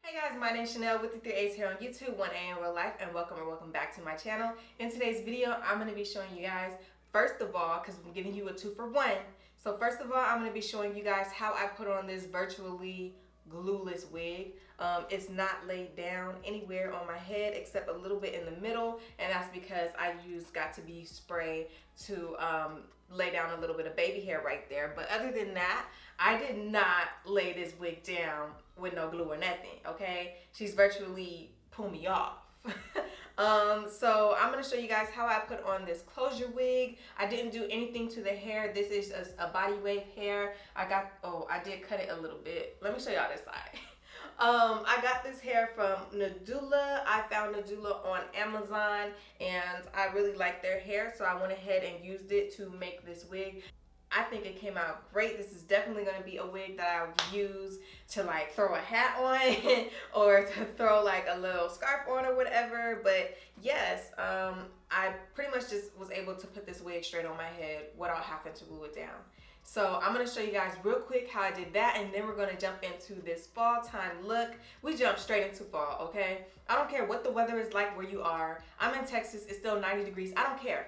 Hey guys, my name is Shaaanelle with the 3 A's here on YouTube, 1A in real life, and welcome back to my channel. In today's video, I'm going to be showing you guys, first of all, because I'm giving you a 2 for 1. So first of all, I'm going to be showing you guys how I put on this virtually glueless wig. It's not laid down anywhere on my head except a little bit in the middle, and that's because I used Got2b spray to lay down a little bit of baby hair right there. But other than that, I did not lay this wig down with no glue or nothing, okay? She's virtually pulled me off. So I'm going to show you guys how I put on this closure wig. I didn't do anything to the hair. This is a body wave hair. I did cut it a little bit. Let me show y'all this side. I got this hair from Nadula. I found Nadula on Amazon and I really like their hair, so I went ahead and used it to make this wig. I think it came out great. This is definitely going to be a wig that I would use to like throw a hat on or to throw like a little scarf on or whatever. But yes, I pretty much just was able to put this wig straight on my head without having to glue it down. So I'm going to show you guys real quick how I did that, and then we're going to jump into this fall time look. We jump straight into fall, okay? I don't care what the weather is like where you are. I'm in Texas. It's still 90 degrees. I don't care.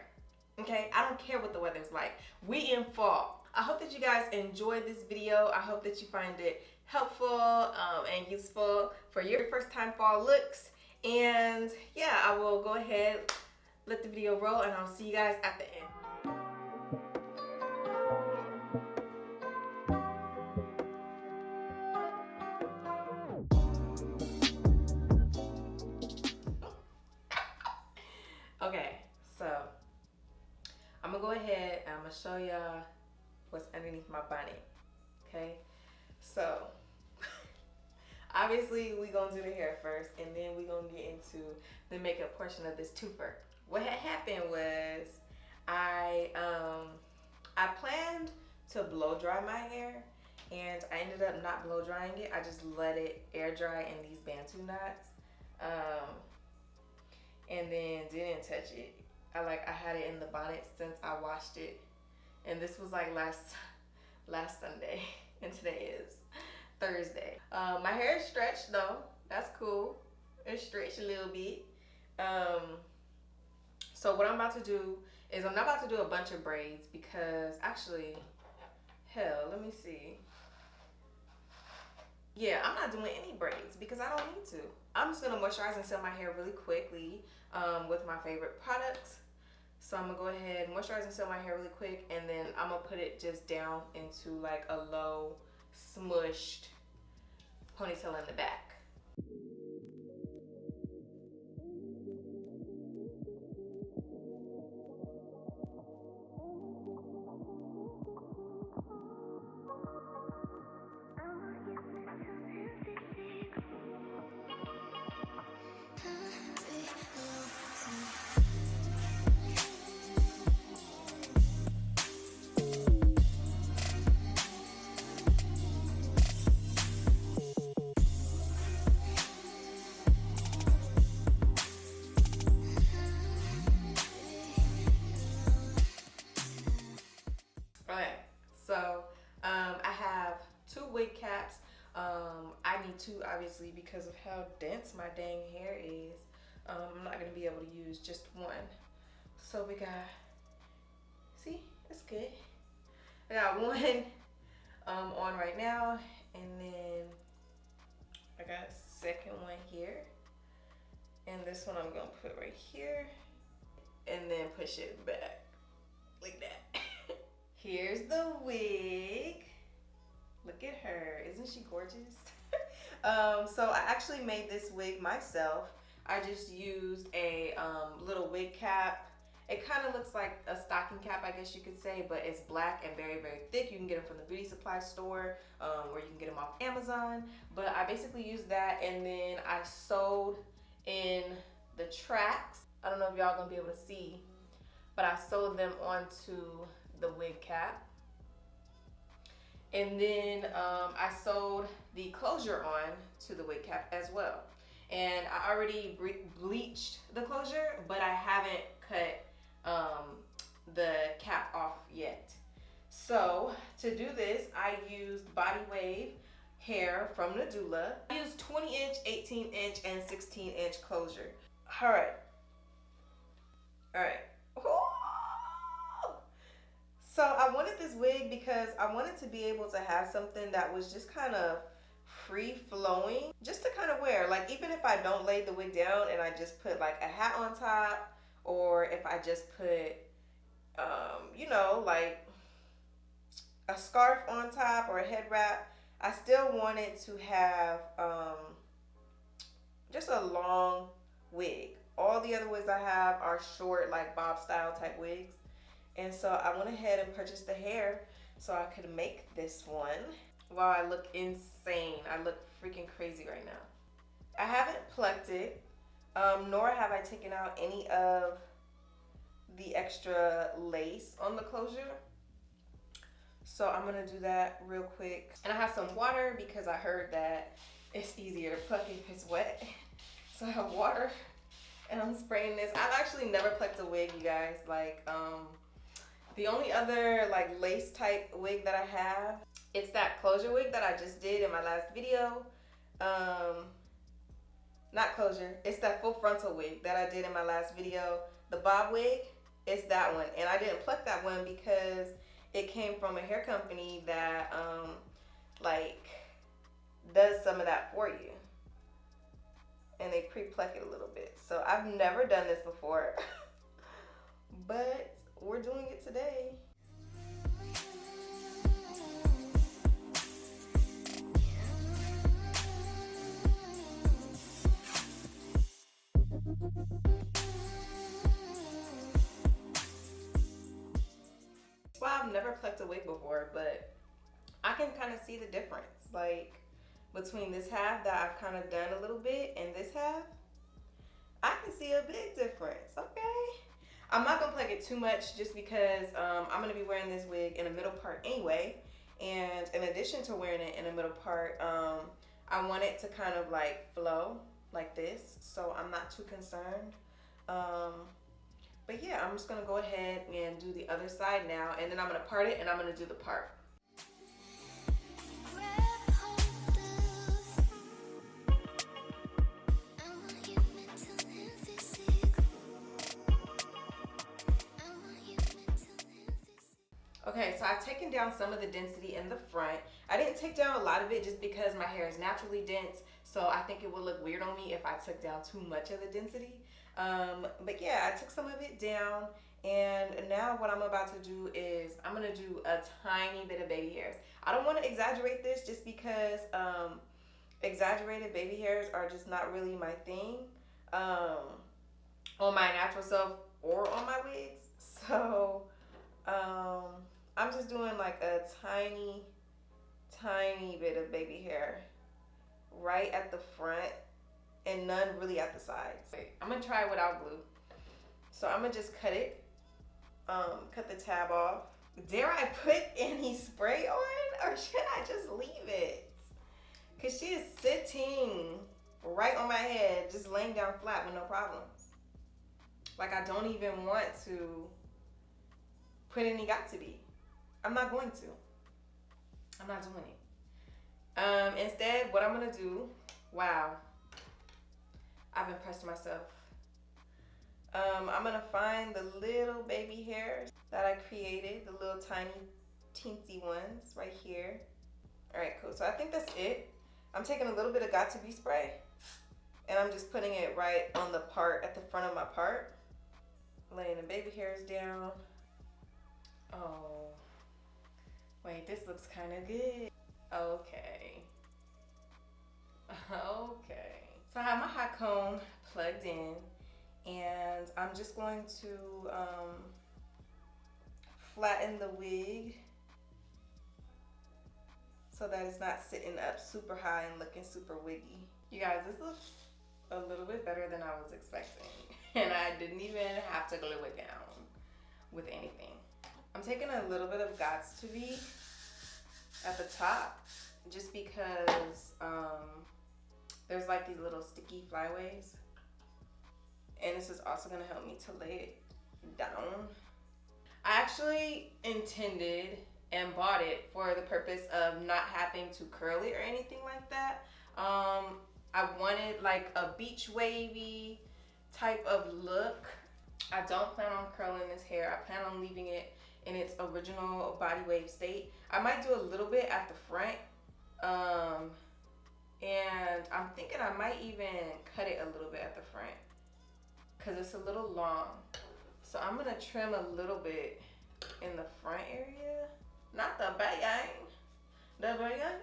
Okay, I don't care what the weather's like. We in fall. I hope that you guys enjoyed this video. I hope that you find it helpful and useful for your first time fall looks. And yeah, I will go ahead, let the video roll, and I'll see you guys at the end. Okay, so I'm gonna go ahead and I'm gonna show y'all what's underneath my bonnet. Okay, so obviously we gonna do the hair first, and then we gonna get into the makeup portion of this twofer. What had happened was I planned to blow dry my hair, and I ended up not blow drying it. I just let it air dry in these Bantu knots, and then didn't touch it. I had it in the bonnet since I washed it, and this was like last Sunday, and today is Thursday. My hair is stretched though. That's cool. It's stretched a little bit. So what I'm about to do is I'm not about to do a bunch of braids because actually, hell, let me see. Yeah, I'm not doing any braids because I don't need to. I'm just gonna moisturize and seal my hair really quickly with my favorite products. So I'm gonna go ahead and moisturize and seal my hair really quick, and then I'm gonna put it just down into like a low smushed ponytail in the back. Okay, so I have 2 wig caps. I need 2 obviously because of how dense my dang hair is. I'm not gonna be able to use just 1. So we got, see, it's good. I got 1 on right now, and then I got a second one here, and this one I'm gonna put right here, and then push it back like that. Here's the wig. Look at her. Isn't she gorgeous? So I actually made this wig myself. I just used a little wig cap. It kind of looks like a stocking cap, I guess you could say, but it's black and very, very thick. You can get them from the beauty supply store, or you can get them off Amazon. But I basically used that, and then I sewed in the tracks. I don't know if y'all gonna be able to see, but I sewed them onto the wig cap, and then I sewed the closure on to the wig cap as well. And I already bleached the closure, but I haven't cut the cap off yet. So to do this, I used Body Wave hair from the doula. I use 20-inch, 18-inch, and 16-inch closure. Alright. So I wanted this wig because I wanted to be able to have something that was just kind of free flowing, just to kind of wear. Like, even if I don't lay the wig down and I just put like a hat on top, or if I just put, you know, like a scarf on top or a head wrap, I still wanted to have just a long wig. All the other wigs I have are short, like bob style type wigs. And so I went ahead and purchased the hair so I could make this one. Wow, I look insane. I look freaking crazy right now. I haven't plucked it, nor have I taken out any of the extra lace on the closure. So I'm gonna do that real quick. And I have some water because I heard that it's easier to pluck if it's wet. So I have water and I'm spraying this. I've actually never plucked a wig, you guys. Like, the only other like lace type wig that I have, it's that closure wig that I just did in my last video. Not closure, it's that full frontal wig that I did in my last video. The bob wig, it's that one. And I didn't pluck that one because it came from a hair company that like does some of that for you. And they pre-pluck it a little bit. So I've never done this before, but we're doing it today. Well, I've never plucked a wig before, but I can kind of see the difference. Like, between this half that I've kind of done a little bit and this half, I can see a big difference, okay? I'm not gonna pluck it too much just because I'm gonna be wearing this wig in the middle part anyway. And in addition to wearing it in the middle part, I want it to kind of like flow like this. So I'm not too concerned. But yeah, I'm just gonna go ahead and do the other side now. And then I'm gonna part it and I'm gonna do the part. Okay, so I've taken down some of the density in the front. I didn't take down a lot of it just because my hair is naturally dense, so I think it would look weird on me if I took down too much of the density. But yeah, I took some of it down, and now what I'm about to do is I'm gonna do a tiny bit of baby hairs. I don't want to exaggerate this just because exaggerated baby hairs are just not really my thing on my natural self or on my wigs. So I'm just doing like a tiny bit of baby hair right at the front and none really at the sides. I'm gonna try it without glue. So I'm gonna just cut it, cut the tab off. Dare I put any spray on, or should I just leave it? Cause she is sitting right on my head, just laying down flat with no problems. Like, I don't even want to put any got to be. I'm not going to. I'm not doing it. Instead, what I'm gonna do, wow, I've impressed myself. I'm gonna find the little baby hairs that I created, the little tiny teensy ones right here. All right, cool. So I think that's it. I'm taking a little bit of got to be spray and I'm just putting it right on the part at the front of my part, laying the baby hairs down. Oh, wait, this looks kind of good. Okay. Okay. So I have my hot comb plugged in and I'm just going to flatten the wig so that it's not sitting up super high and looking super wiggy. You guys, this looks a little bit better than I was expecting. And I didn't even have to glue it down with anything. I'm taking a little bit of Gots to Be at the top just because there's like these little sticky flyaways. And this is also gonna help me to lay it down. I actually intended and bought it for the purpose of not having to curl it or anything like that. I wanted like a beach wavy type of look. I don't plan on curling this hair. I plan on leaving it in its original body wave state. I might do a little bit at the front. And I'm thinking I might even cut it a little bit at the front because it's a little long. So I'm gonna trim a little bit in the front area. Not the back. The back.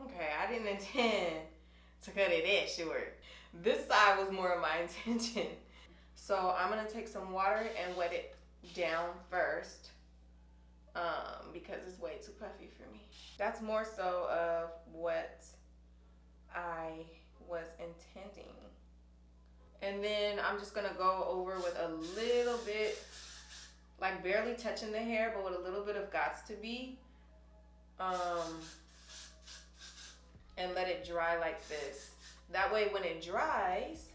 Okay, I didn't intend to cut it that short. This side was more of my intention. So I'm gonna take some water and wet it down first because it's way too puffy for me. That's more so of what I was intending. And then I'm just gonna go over with a little bit, like barely touching the hair, but with a little bit of gots to be. And let it dry like this. That way when it dries,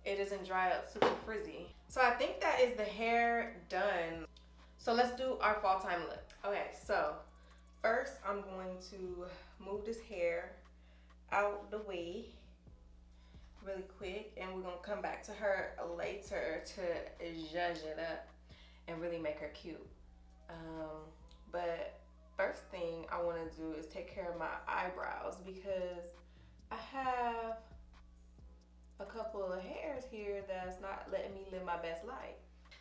it doesn't dry up super frizzy. So I think that is the hair done. So let's do our fall time look. Okay, so first I'm going to move this hair out the way really quick, and we're gonna come back to her later to zhuzh it up and really make her cute. But first thing I want to do is take care of my eyebrows because I have a couple of hairs here that's not letting me live my best life.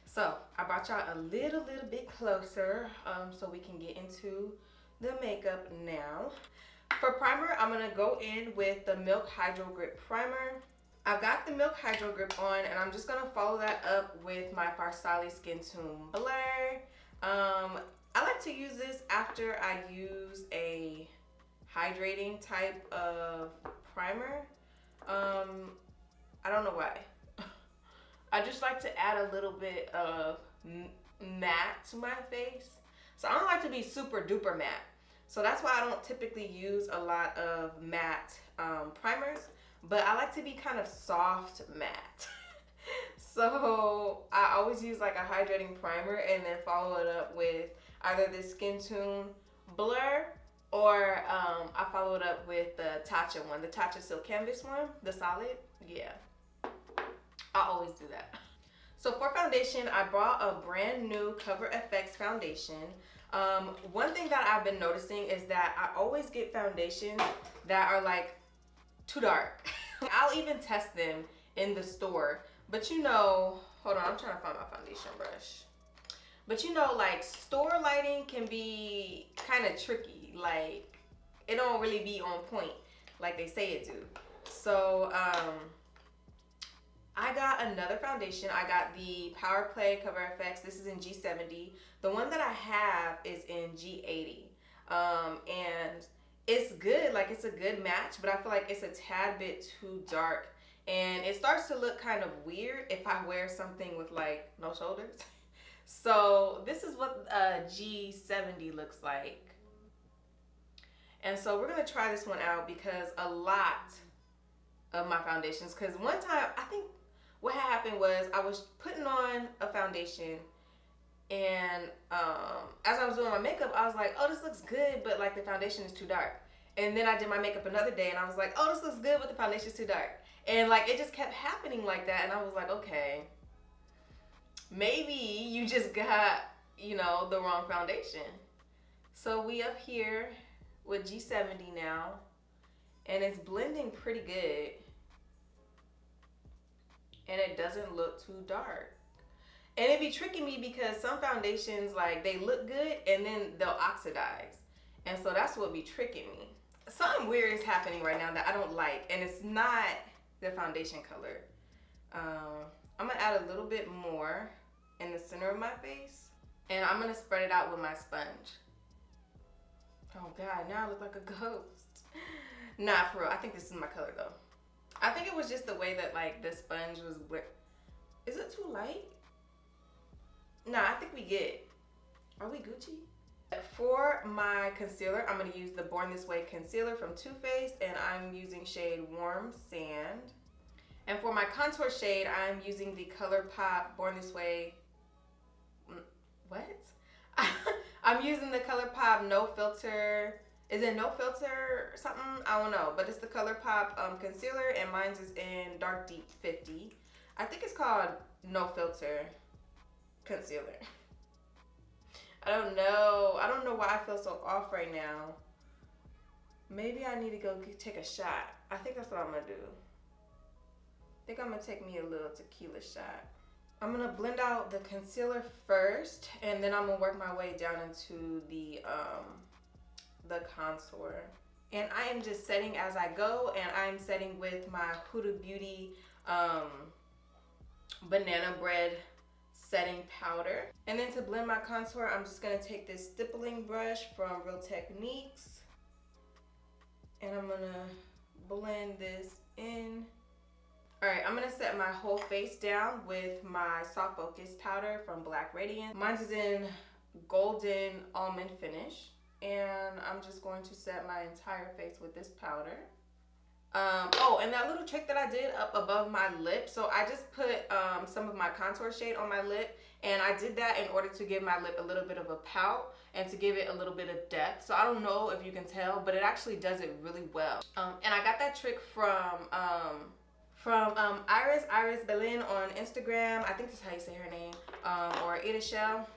So I brought y'all a little bit closer so we can get into the makeup now. For primer, I'm gonna go in with the Milk Hydro Grip Primer. I've got the Milk Hydro Grip on, and I'm just gonna follow that up with my Farsali Skin Tune Blur. I like to use this after I use a hydrating type of primer. I don't know why. I just like to add a little bit of matte to my face. So I don't like to be super duper matte. So that's why I don't typically use a lot of matte primers, but I like to be kind of soft matte. So I always use like a hydrating primer and then follow it up with either the Skin Tune Blur or I follow it up with the Tatcha one, the Tatcha Silk Canvas one, the solid. Yeah, I always do that. So for foundation, I bought a brand new Cover FX foundation. One thing that I've been noticing is that I always get foundations that are like too dark. I'll even test them in the store, but you know, hold on, I'm trying to find my foundation brush. But you know, like store lighting can be kind of tricky. Like it don't really be on point like they say it do. So I got another foundation. I got the Power Play Cover FX. This is in G70. The one that I have is in G80. And it's good, like it's a good match, but I feel like it's a tad bit too dark. And it starts to look kind of weird if I wear something with like no shoulders. So this is what G70 looks like. And so we're gonna try this one out because a lot of my foundations, because one time I think what happened was I was putting on a foundation and as I was doing my makeup, I was like, oh, this looks good, but like the foundation is too dark. And then I did my makeup another day and I was like, oh, this looks good, but the foundation is too dark. And like it just kept happening like that, and I was like, okay, maybe you just got, you know, the wrong foundation. So we up here with G70 now, and it's blending pretty good. And it doesn't look too dark. And it be tricking me because some foundations, like, they look good and then they'll oxidize. And so that's what be tricking me. Something weird is happening right now that I don't like, and it's not the foundation color. I'm gonna add a little bit more in the center of my face, and I'm gonna spread it out with my sponge. Oh God, now I look like a ghost. Nah, for real, I think this is my color though. I think it was just the way that like the sponge was. Is it too light? Nah, I think we good. Are we Gucci? For my concealer, I'm going to use the Born This Way concealer from Too Faced, and I'm using shade Warm Sand. And for my contour shade, I'm using the ColourPop Born This Way. What? I'm using the ColourPop No Filter. Is it No Filter or something? I don't know. But it's the ColourPop concealer, and mine's is in Dark Deep 50. I think it's called No Filter concealer. I don't know. I don't know why I feel so off right now. Maybe I need to go take a shot. I think that's what I'm gonna do. I think I'm gonna take me a little tequila shot. I'm gonna blend out the concealer first, and then I'm gonna work my way down into the contour. And I am just setting as I go, and I'm setting with my Huda Beauty banana bread setting powder. And then to blend my contour, I'm just gonna take this stippling brush from Real Techniques, and I'm gonna blend this in. All right, I'm gonna set my whole face down with my Soft Focus powder from Black Radiance. Mine's is in Golden Almond Finish. And I'm just going to set my entire face with this powder. Oh, and that little trick that I did up above my lip. So I just put some of my contour shade on my lip. And I did that in order to give my lip a little bit of a pout and to give it a little bit of depth. So I don't know if you can tell, but it actually does it really well. And I got that trick from Iris Berlin on Instagram. I think that's how you say her name. Or Ida Shell.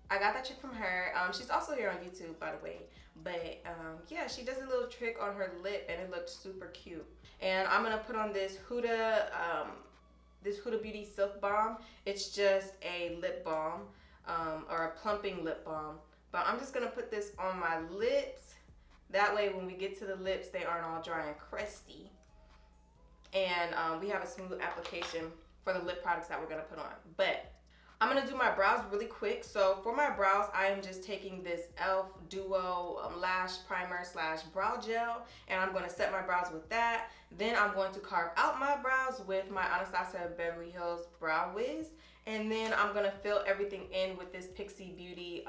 I got that trick from her. She's also here on YouTube, by the way. But yeah, she does a little trick on her lip, and it looks super cute. And I'm gonna put on this Huda Beauty Silk Balm. It's just a lip balm, or a plumping lip balm. But I'm just gonna put this on my lips. That way, when we get to the lips, they aren't all dry and crusty. And we have a smooth application for the lip products that we're gonna put on. But I'm gonna do my brows really quick. So for my brows, I am just taking this e.l.f. Duo Lash Primer / Brow Gel, and I'm gonna set my brows with that. Then I'm going to carve out my brows with my Anastasia Beverly Hills Brow Wiz, and then I'm gonna fill everything in with this Pixie Beauty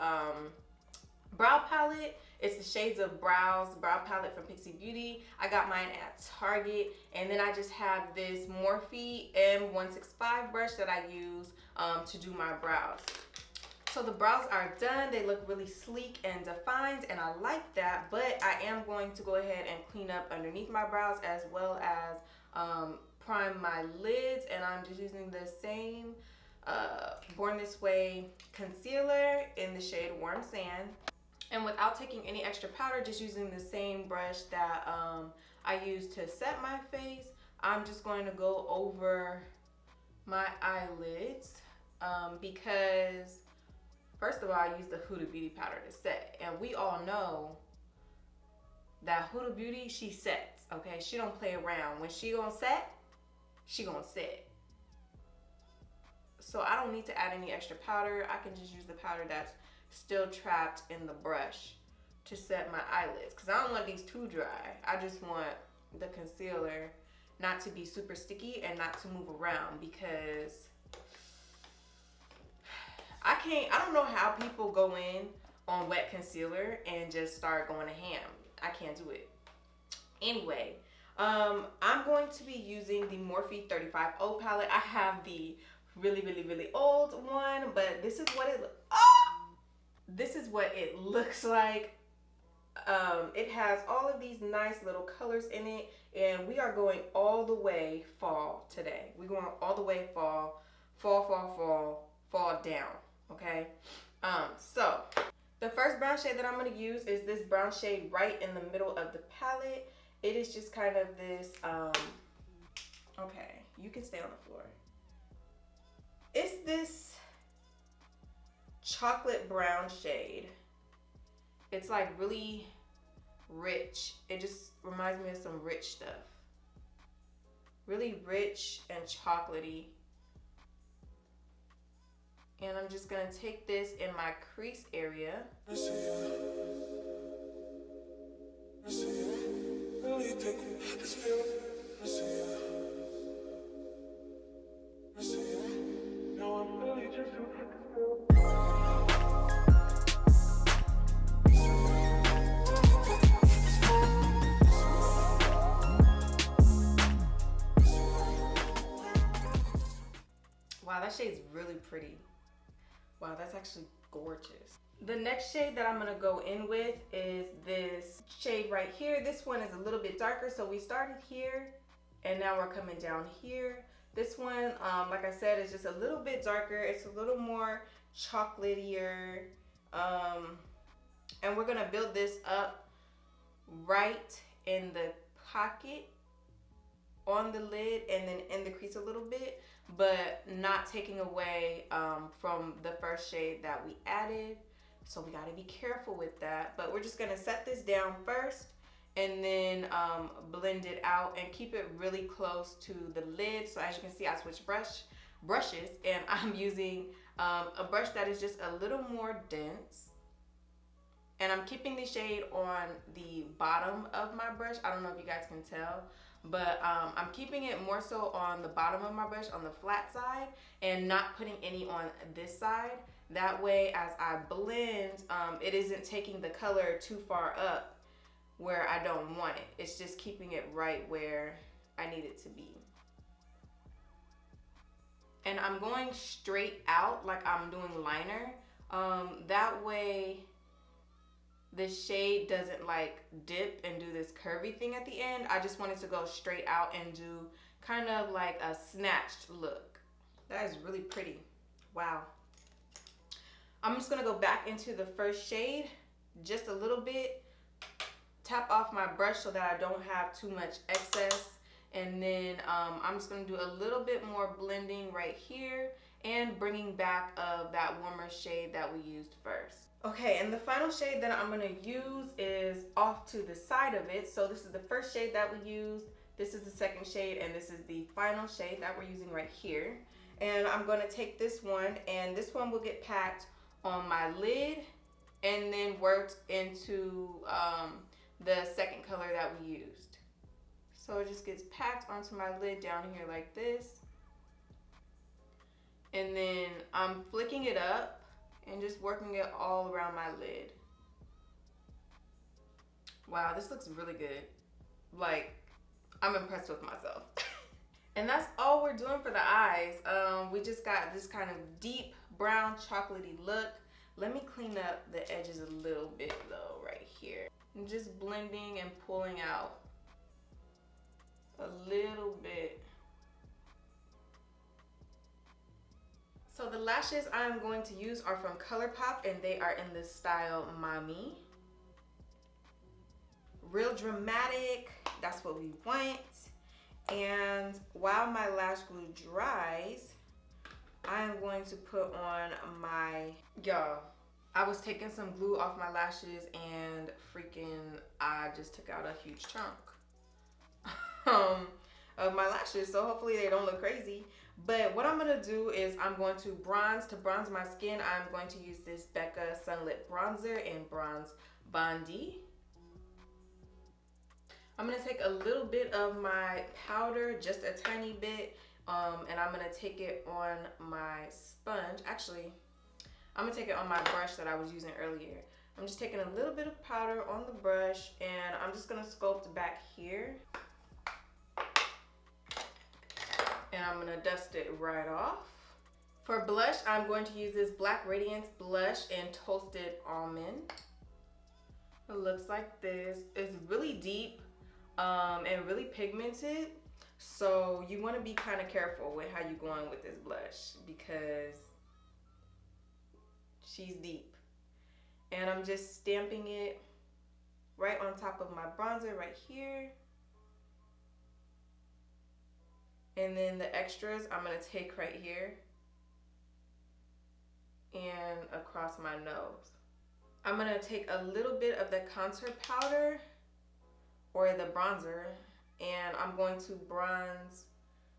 brow palette. It's the Shades of Brows brow palette from Pixie Beauty. I got mine at Target, and then I just have this Morphe M165 brush that I use to do my brows. So the brows are done. They look really sleek and defined, and I like that, but I am going to go ahead and clean up underneath my brows as well as prime my lids, and I'm just using the same Born This Way concealer in the shade Warm Sand. And without taking any extra powder, just using the same brush that I used to set my face, I'm just going to go over my eyelids because, first of all, I use the Huda Beauty powder to set. And we all know that Huda Beauty, she sets, okay? She don't play around. When she gonna set, she gonna set. So I don't need to add any extra powder. I can just use the powder that's still trapped in the brush to set my eyelids, because I don't want these too dry. I just want the concealer not to be super sticky and not to move around, because I don't know how people go in on wet concealer and just start going to ham. I can't do it. Anyway, I'm going to be using the Morphe 35O palette. I have the really old one, but this is what it this is what it looks like. It has all of these nice little colors in it, and we are going all the way fall today. We're going all the way fall down, okay? So the first brown shade that I'm going to use is this brown shade right in the middle of the palette. It is just kind of this, okay, you can stay on the floor. It's this chocolate brown shade. It's like really rich. It just reminds me of some rich stuff. Really rich and chocolatey. And I'm just gonna take this in my crease area. Wow, that shade's really pretty. Wow, that's actually gorgeous. The next shade that I'm gonna go in with is this shade right here. This one is a little bit darker, so we started here and now we're coming down here. This one, like I said, is just a little bit darker. It's a little more chocolatier. And we're gonna build this up right in the pocket on the lid and then in the crease a little bit, but not taking away from the first shade that we added. So we gotta be careful with that. But we're just gonna set this down first and then blend it out and keep it really close to the lid. So as you can see, I switched brushes and I'm using a brush that is just a little more dense. And I'm keeping the shade on the bottom of my brush. I don't know if you guys can tell, but I'm keeping it more so on the bottom of my brush, on the flat side, and not putting any on this side. That way, as I blend, it isn't taking the color too far up where I don't want it. It's just keeping it right where I need it to be. And I'm going straight out like I'm doing liner. That way, the shade doesn't like dip and do this curvy thing at the end. I just wanted to go straight out and do kind of like a snatched look. That is really pretty. Wow. I'm just gonna go back into the first shade just a little bit, tap off my brush so that I don't have too much excess, and then I'm just gonna do a little bit more blending right here and bringing back of that warmer shade that we used first. Okay, and the final shade that I'm gonna use is off to the side of it. So this is the first shade that we used, this is the second shade, and this is the final shade that we're using right here. And I'm gonna take this one, and this one will get packed on my lid and then worked into the second color that we used. So it just gets packed onto my lid down here like this. And then I'm flicking it up and just working it all around my lid. Wow, this looks really good. Like, I'm impressed with myself. And that's all we're doing for the eyes. We just got this kind of deep brown chocolatey look. Let me clean up the edges a little bit though, right here. I'm just blending and pulling out a little bit. So the lashes I'm going to use are from ColourPop, and they are in the style Mommy. Real dramatic, that's what we want. And while my lash glue dries, I am going to put on my, y'all, I was taking some glue off my lashes and freaking I just took out a huge chunk of my lashes, so hopefully they don't look crazy. But what I'm gonna do is I'm going to bronze my skin. I'm going to use this Becca Sunlit Bronzer in Bronze Bondi. I'm gonna take a little bit of my powder, just a tiny bit, and I'm gonna take it on my sponge. Actually, I'm gonna take it on my brush that I was using earlier. I'm just taking a little bit of powder on the brush, and I'm just gonna sculpt back here. And I'm gonna dust it right off. For blush, I'm going to use this Black Radiance blush in Toasted Almond. It looks like this. It's really deep and really pigmented. So you wanna be kind of careful with how you're going with this blush because she's deep. And I'm just stamping it right on top of my bronzer right here. And then the extras I'm gonna take right here and across my nose. I'm gonna take a little bit of the contour powder or the bronzer, and I'm going to bronze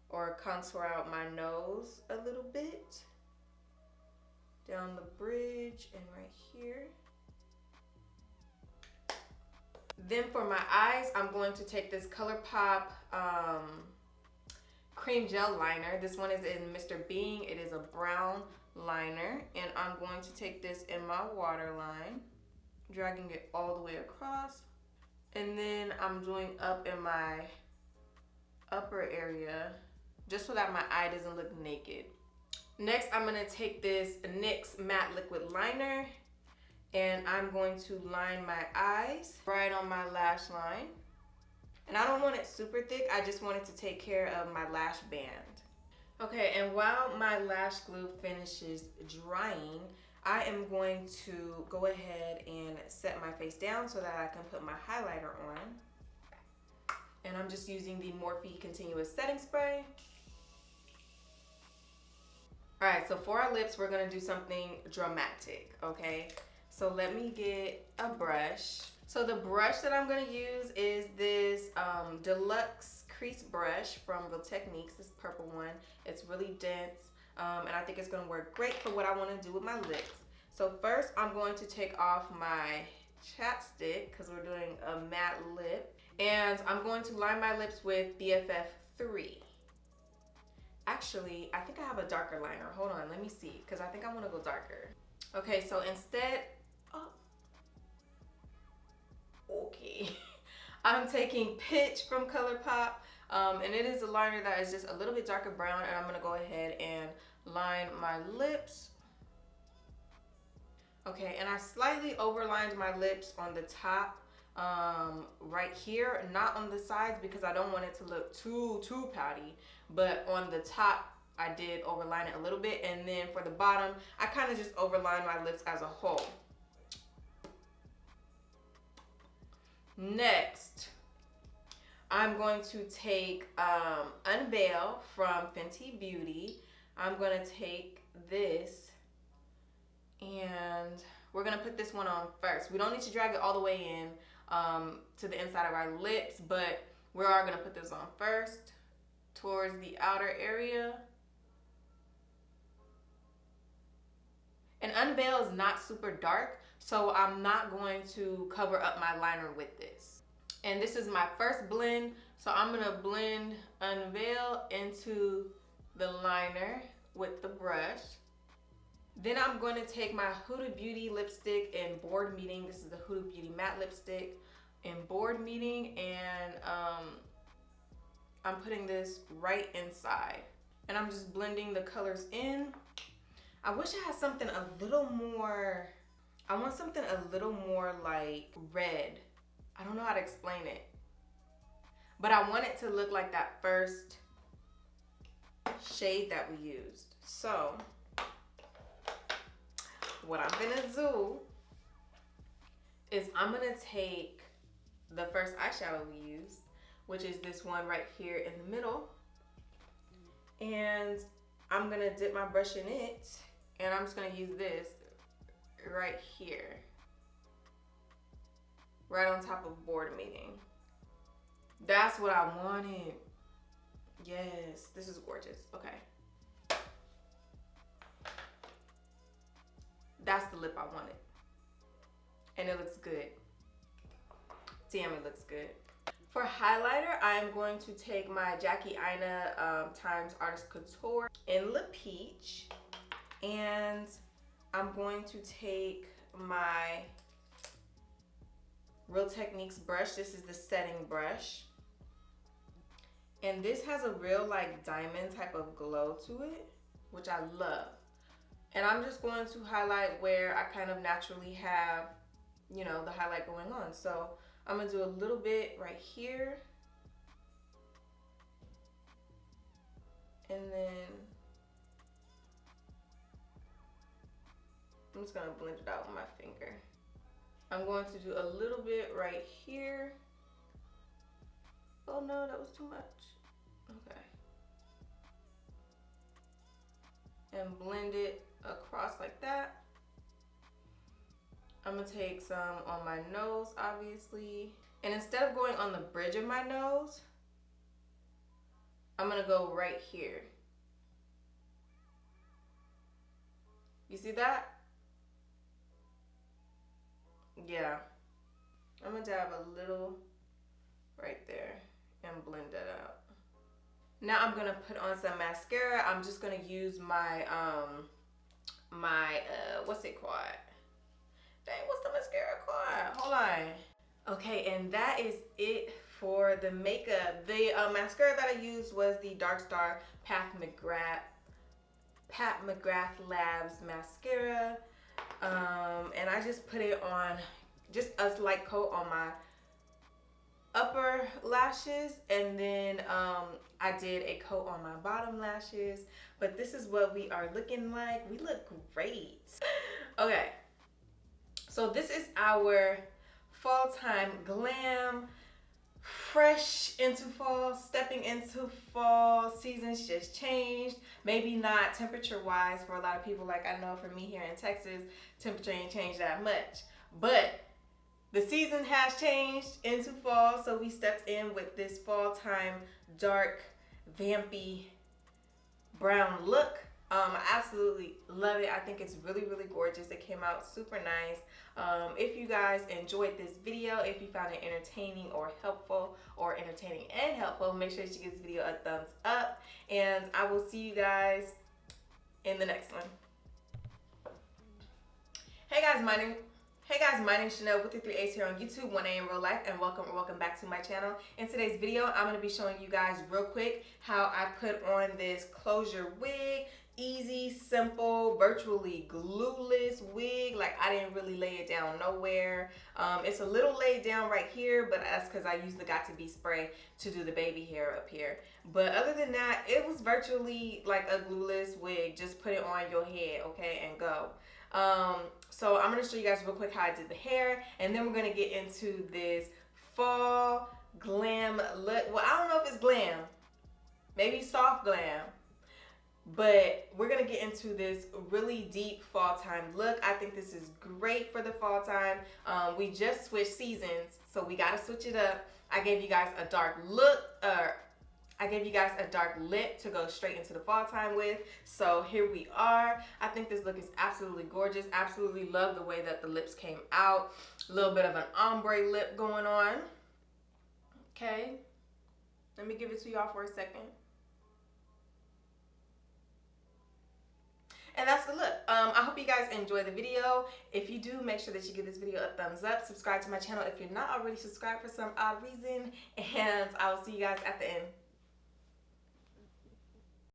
or contour out my nose a little bit, down the bridge and right here. Then for my eyes, I'm going to take this ColourPop cream gel liner. This one is in Mr. Being. It is a brown liner, and I'm going to take this in my waterline, dragging it all the way across, and then I'm doing up in my upper area just so that my eye doesn't look naked. Next, I'm gonna take this NYX matte liquid liner, And I'm going to line my eyes right on my lash line. And I don't want it super thick, I just want it to take care of my lash band. Okay, and while my lash glue finishes drying, I am going to go ahead and set my face down so that I can put my highlighter on. And I'm just using the Morphe Continuous Setting Spray. Alright, so for our lips, we're gonna do something dramatic, okay? So let me get a brush. So the brush that I'm gonna use is this Deluxe Crease Brush from Real Techniques, this purple one. It's really dense, and I think it's gonna work great for what I wanna do with my lips. So first, I'm going to take off my chapstick, because we're doing a matte lip. And I'm going to line my lips with BFF3. Actually, I think I have a darker liner. Hold on, let me see, because I think I wanna go darker. Okay, so instead, okay. I'm taking Pitch from ColourPop, and it is a liner that is just a little bit darker brown, and I'm gonna go ahead and line my lips. Okay, and I slightly overlined my lips on the top, right here, not on the sides because I don't want it to look too pouty, but on the top, I did overline it a little bit, and then for the bottom, I kind of just overlined my lips as a whole. Next, I'm going to take Unveil from Fenty Beauty. I'm going to take this, and we're going to put this one on first. We don't need to drag it all the way in to the inside of our lips, but we are going to put this on first towards the outer area. And Unveil is not super dark, so I'm not going to cover up my liner with this. And this is my first blend, so I'm gonna blend Unveil into the liner with the brush. Then I'm going to take my Huda Beauty lipstick in Board Meeting. This is the Huda Beauty matte lipstick in Board Meeting, and I'm putting this right inside. And I'm just blending the colors in. I wish I had something a little more, I want something a little more like red. I don't know how to explain it. But I want it to look like that first shade that we used. So, what I'm gonna do is I'm gonna take the first eyeshadow we used, which is this one right here in the middle, and I'm gonna dip my brush in it, and I'm just gonna use this right here, right on top of Board Meeting. That's what I wanted. Yes, this is gorgeous. Okay. That's the lip I wanted. And it looks good. Damn, it looks good. For highlighter, I'm going to take my Jackie Aina times Artist Couture in Le Peach. And I'm going to take my Real Techniques brush. This is the setting brush. And this has a real like diamond type of glow to it, which I love. And I'm just going to highlight where I kind of naturally have, you know, the highlight going on. So I'm gonna do a little bit right here. And then I'm just gonna blend it out with my finger. I'm going to do a little bit right here. Oh no, that was too much. Okay. And blend it across like that. I'm gonna take some on my nose, obviously. And instead of going on the bridge of my nose, I'm gonna go right here. You see that? Yeah. I'm gonna dab a little right there and blend that out. Now I'm gonna put on some mascara. I'm just gonna use my what's it called? Dang, what's the mascara called? Hold on. Okay, and that is it for the makeup. The mascara that I used was the Dark Star Pat McGrath Labs mascara. And I just put it on, just a light coat on my upper lashes, and then I did a coat on my bottom lashes. But this is what we are looking like. We look great. Okay, so this is our fall time glam. Fresh into fall, stepping into fall. Seasons just changed. Maybe not temperature wise for a lot of people. Like I know for me here in Texas, temperature ain't changed that much, but the season has changed into fall, so we stepped in with this fall time dark vampy brown look. I absolutely love it. I think it's really, really gorgeous. It came out super nice. If you guys enjoyed this video, if you found it entertaining or helpful, or entertaining and helpful, make sure that you give this video a thumbs up, and I will see you guys in the next one. Hey guys, my name is Shaaanelle with the 3 A's here on YouTube, 1A in real life, and welcome back to my channel. In today's video, I'm going to be showing you guys real quick how I put on this closure wig. Easy, simple, virtually glueless wig. Like I didn't really lay it down nowhere. It's a little laid down right here, but that's because I used the Got To Be spray to do the baby hair up here. But other than that, it was virtually like a glueless wig. Just put it on your head, okay, and go. So I'm going to show you guys real quick how I did the hair, and then we're going to get into this fall glam look. Well, I don't know if it's glam. Maybe soft glam. But we're going to get into this really deep fall time look. I think this is great for the fall time. We just switched seasons, so we got to switch it up. I gave you guys a dark look, I gave you guys a dark lip to go straight into the fall time with. So here we are. I think this look is absolutely gorgeous. Absolutely love the way that the lips came out. A little bit of an ombre lip going on. Okay. Let me give it to y'all for a second. And that's the look. I hope you guys enjoy the video. If you do, make sure that you give this video a thumbs up. Subscribe to my channel if you're not already subscribed for some odd reason. And I will see you guys at the end.